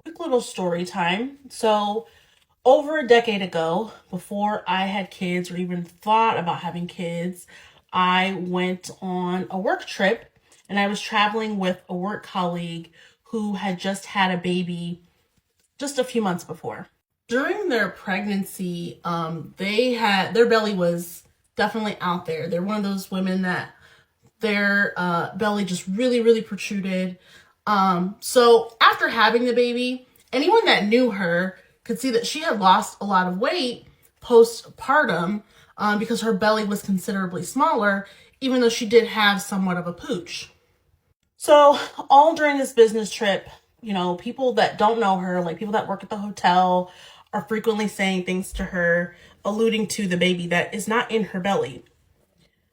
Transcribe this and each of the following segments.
Quick little story time. So, over a decade ago, before I had kids or even thought about having kids, I went on a work trip and I was traveling with a work colleague who had just had a baby just a few months before. During their pregnancy, they had their belly was definitely out there. They're one of those women that their belly just really protruded. So after having the baby, anyone that knew her could see that she had lost a lot of weight postpartum because her belly was considerably smaller, even though she did have somewhat of a pooch. So all during this business trip, people that don't know her, like people that work at the hotel, are frequently saying things to her, alluding to the baby that is not in her belly.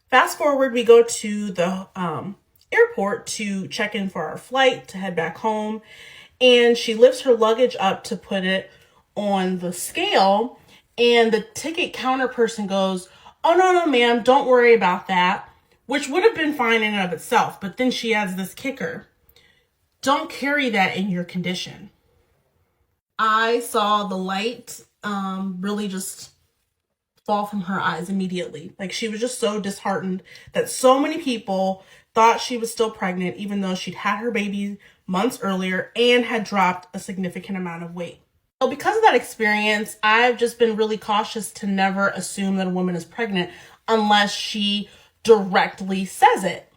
Fast forward, we go to the airport to check in for our flight to head back home. And she lifts her luggage up to put it on the scale. And the ticket counter person goes, "Oh, no, ma'am, don't worry about that," which would have been fine in and of itself. But then she adds this kicker: "Don't carry that in your condition." I saw the light really just fall from her eyes immediately. Like, she was just so disheartened that so many people thought she was still pregnant, even though she'd had her baby months earlier and had dropped a significant amount of weight. So because of that experience, I've just been really cautious to never assume that a woman is pregnant unless she directly says it.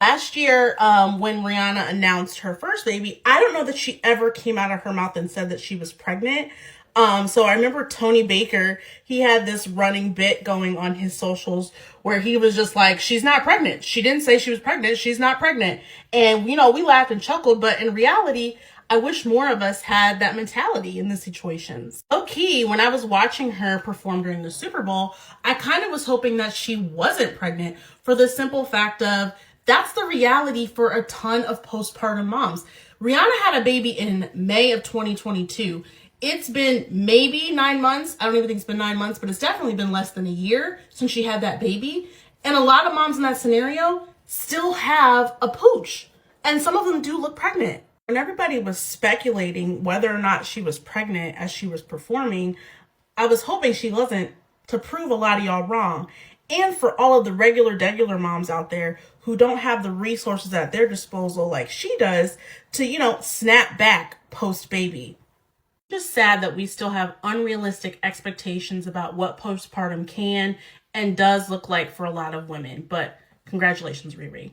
Last year, when Rihanna announced her first baby, I don't know that she ever came out of her mouth and said that she was pregnant. So I remember Tony Baker, he had this running bit going on his socials where he was just like, "She's not pregnant. She didn't say she was pregnant. She's not pregnant." And, we laughed and chuckled, but in reality, I wish more of us had that mentality in these situations. Okay, when I was watching her perform during the Super Bowl, I kind of was hoping that she wasn't pregnant for the simple fact of that's the reality for a ton of postpartum moms. Rihanna had a baby in May of 2022. It's been maybe 9 months. I don't even think it's been 9 months, but it's definitely been less than a year since she had that baby. And a lot of moms in that scenario still have a pooch. And some of them do look pregnant. When everybody was speculating whether or not she was pregnant as she was performing, I was hoping she wasn't, to prove a lot of y'all wrong. And for all of the regular moms out there who don't have the resources at their disposal like she does to, snap back post-baby. Just sad that we still have unrealistic expectations about what postpartum can and does look like for a lot of women. But congratulations, Riri.